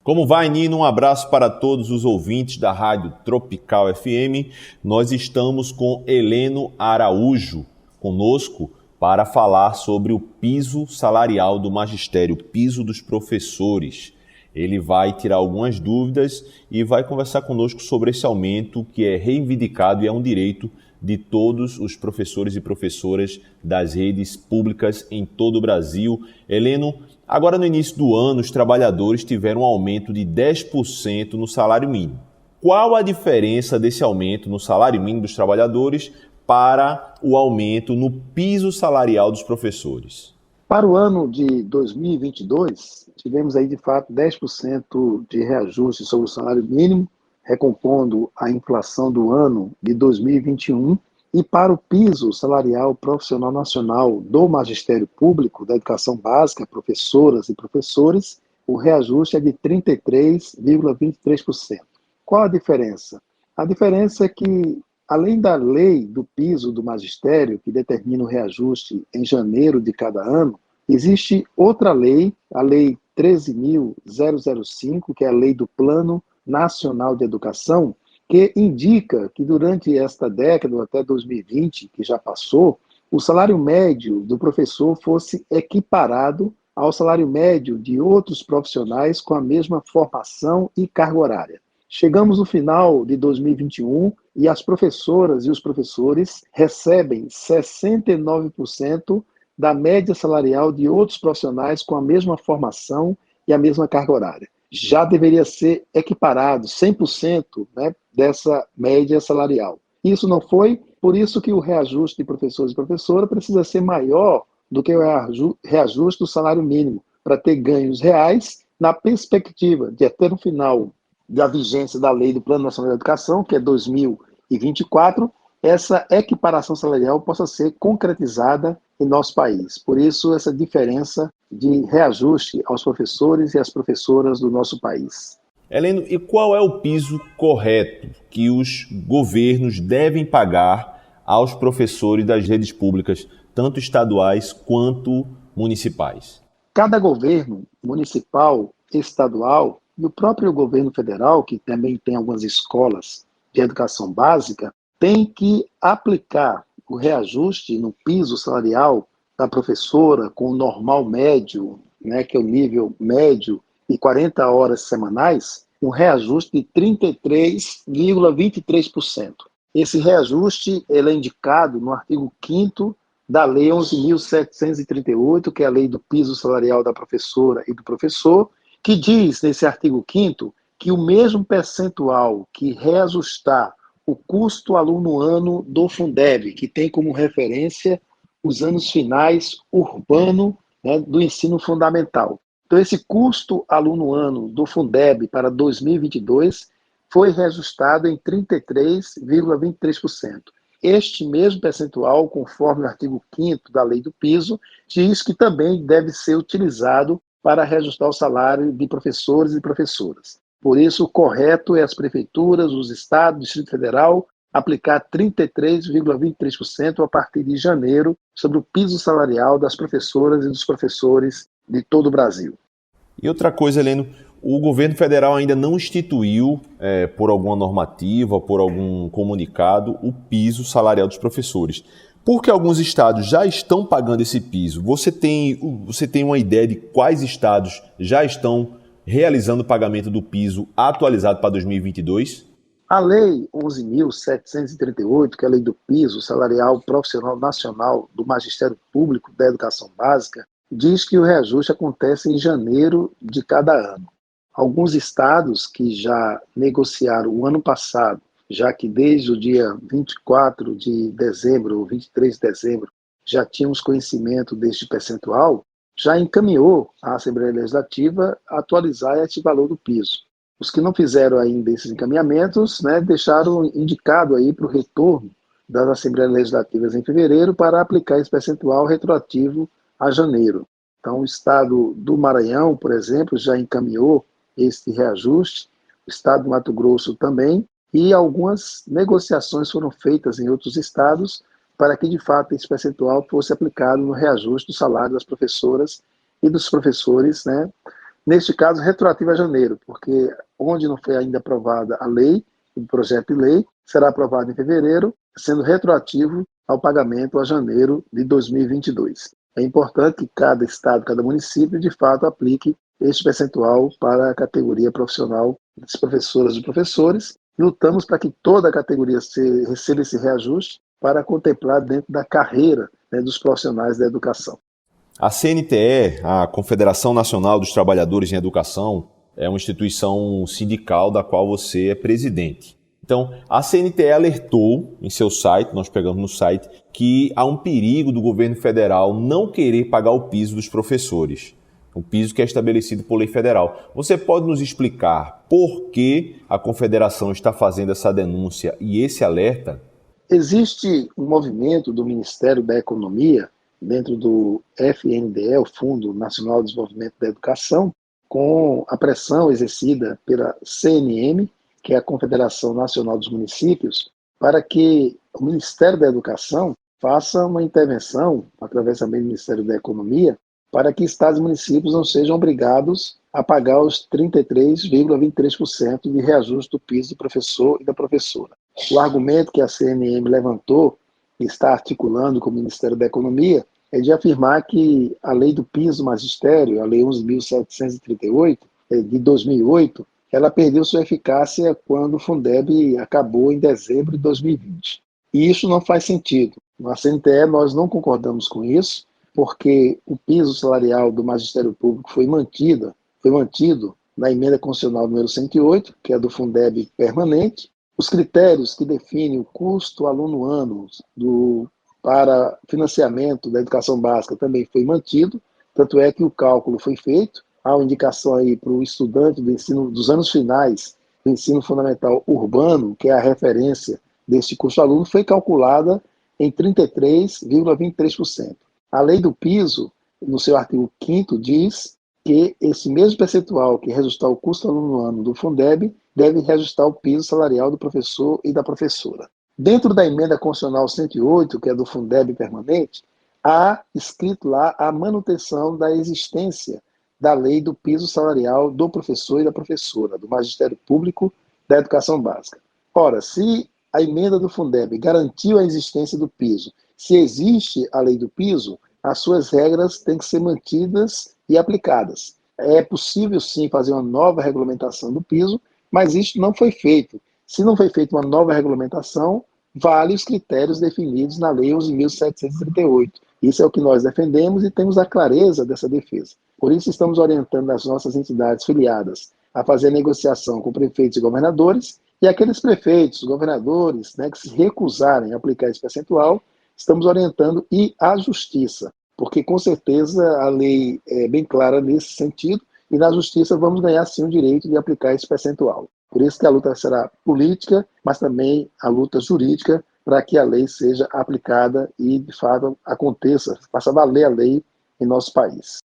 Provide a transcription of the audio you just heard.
Como vai, Nino? Um abraço para todos os ouvintes da Rádio Tropical FM. Nós estamos com Heleno Araújo conosco para falar sobre o piso salarial do magistério, o piso dos professores. Ele vai tirar algumas dúvidas e vai conversar conosco sobre esse aumento que é reivindicado e é um direito de todos os professores e professoras das redes públicas em todo o Brasil. Heleno, agora no início do ano, os trabalhadores tiveram um aumento de 10% no salário mínimo. Qual a diferença desse aumento no salário mínimo dos trabalhadores para o aumento no piso salarial dos professores? Para o ano de 2022, tivemos aí de fato 10% de reajuste sobre o salário mínimo, recompondo a inflação do ano de 2021, e para o piso salarial profissional nacional do Magistério Público da Educação Básica, professoras e professores, o reajuste é de 33,23%. Qual a diferença? A diferença é que, além da lei do piso do magistério, que determina o reajuste em janeiro de cada ano, existe outra lei, a Lei 13.005, que é a lei do Plano Nacional de Educação, que indica que durante esta década, até 2020, que já passou, o salário médio do professor fosse equiparado ao salário médio de outros profissionais com a mesma formação e carga horária. Chegamos no final de 2021 e as professoras e os professores recebem 69% da média salarial de outros profissionais com a mesma formação e a mesma carga horária. Já deveria ser equiparado 100%, né, dessa média salarial. Isso não foi, por isso que o reajuste de professores e professoras precisa ser maior do que o reajuste do salário mínimo, para ter ganhos reais na perspectiva de até no final da vigência da lei do Plano Nacional de Educação, que é 2024, essa equiparação salarial possa ser concretizada em nosso país. Por isso, essa diferença de reajuste aos professores e às professoras do nosso país. Heleno, e qual é o piso correto que os governos devem pagar aos professores das redes públicas, tanto estaduais quanto municipais? Cada governo municipal, estadual e o próprio governo federal, que também tem algumas escolas de educação básica, tem que aplicar o reajuste no piso salarial da professora com o normal médio, né, que é o nível médio, e 40 horas semanais, um reajuste de 33,23%. Esse reajuste ele é indicado no artigo 5º da Lei 11.738, que é a Lei do Piso Salarial da Professora e do Professor, que diz nesse artigo 5º que o mesmo percentual que reajustar o custo aluno-ano do Fundeb, que tem como referência os anos finais urbano, né, do ensino fundamental. Então, esse custo aluno-ano do Fundeb para 2022 foi reajustado em 33,23%. Este mesmo percentual, conforme o artigo 5º da Lei do Piso, diz que também deve ser utilizado para reajustar o salário de professores e professoras. Por isso, o correto é as prefeituras, os estados, o Distrito Federal, aplicar 33,23% a partir de janeiro sobre o piso salarial das professoras e dos professores de todo o Brasil. E outra coisa, Heleno, o governo federal ainda não instituiu, por alguma normativa, por algum comunicado, o piso salarial dos professores. Porque alguns estados já estão pagando esse piso. Você tem uma ideia de quais estados já estão realizando o pagamento do piso atualizado para 2022? A Lei 11.738, que é a Lei do Piso Salarial Profissional Nacional do Magistério Público da Educação Básica, diz que o reajuste acontece em janeiro de cada ano. Alguns estados que já negociaram o ano passado, já que desde o dia 24 de dezembro ou 23 de dezembro já tínhamos conhecimento deste percentual, já encaminhou à Assembleia Legislativa a atualizar este valor do piso. Os que não fizeram ainda esses encaminhamentos, né, deixaram indicado aí para o retorno das Assembleias Legislativas em fevereiro para aplicar esse percentual retroativo a janeiro. Então, o estado do Maranhão, por exemplo, já encaminhou este reajuste, o estado do Mato Grosso também, e algumas negociações foram feitas em outros estados para que, de fato, esse percentual fosse aplicado no reajuste do salário das professoras e dos professores, né, Neste caso, retroativo a janeiro, porque onde não foi ainda aprovada a lei, o projeto de lei, será aprovado em fevereiro, sendo retroativo ao pagamento a janeiro de 2022. É importante que cada estado, cada município, de fato, aplique este percentual para a categoria profissional das professoras e professores. Lutamos para que toda a categoria receba esse reajuste para contemplar dentro da carreira, né, dos profissionais da educação. A CNTE, a Confederação Nacional dos Trabalhadores em Educação, é uma instituição sindical da qual você é presidente. Então, a CNTE alertou em seu site, nós pegamos no site, que há um perigo do governo federal não querer pagar o piso dos professores, o piso que é estabelecido por lei federal. Você pode nos explicar por que a Confederação está fazendo essa denúncia e esse alerta? Existe um movimento do Ministério da Economia, dentro do FNDE, o Fundo Nacional de Desenvolvimento da Educação, com a pressão exercida pela CNM, que é a Confederação Nacional dos Municípios, para que o Ministério da Educação faça uma intervenção, através também do Ministério da Economia, para que estados e municípios não sejam obrigados a pagar os 33,23% de reajuste do piso do professor e da professora. O argumento que a CNM levantou e está articulando com o Ministério da Economia é de afirmar que a lei do piso do magistério, a lei 11.738, de 2008, ela perdeu sua eficácia quando o Fundeb acabou em dezembro de 2020. E isso não faz sentido. Na CNTE nós não concordamos com isso, porque o piso salarial do magistério público foi mantido na emenda constitucional número 108, que é do Fundeb permanente. Os critérios que definem o custo aluno-ano para financiamento da educação básica também foi mantido, tanto é que o cálculo foi feito. Há uma indicação aí para o estudante do ensino dos anos finais do ensino fundamental urbano, que é a referência deste custo aluno, foi calculada em 33,23%. A lei do piso, no seu artigo 5º, diz que esse mesmo percentual que reajustar o custo aluno-ano do Fundeb deve reajustar o piso salarial do professor e da professora. Dentro da emenda constitucional 108, que é do Fundeb permanente, há escrito lá a manutenção da existência da lei do piso salarial do professor e da professora, do Magistério Público da Educação Básica. Ora, se a emenda do Fundeb garantiu a existência do piso, se existe a lei do piso, as suas regras têm que ser mantidas e aplicadas. É possível, sim, fazer uma nova regulamentação do piso, mas isso não foi feito. Se não foi feita uma nova regulamentação, vale os critérios definidos na Lei 11.738. Isso é o que nós defendemos e temos a clareza dessa defesa. Por isso, estamos orientando as nossas entidades filiadas a fazer negociação com prefeitos e governadores, e aqueles prefeitos, governadores, né, que se recusarem a aplicar esse percentual, estamos orientando e à justiça, porque com certeza a lei é bem clara nesse sentido, e na justiça vamos ganhar sim o direito de aplicar esse percentual. Por isso que a luta será política, mas também a luta jurídica para que a lei seja aplicada e, de fato, aconteça, faça valer a lei em nosso país.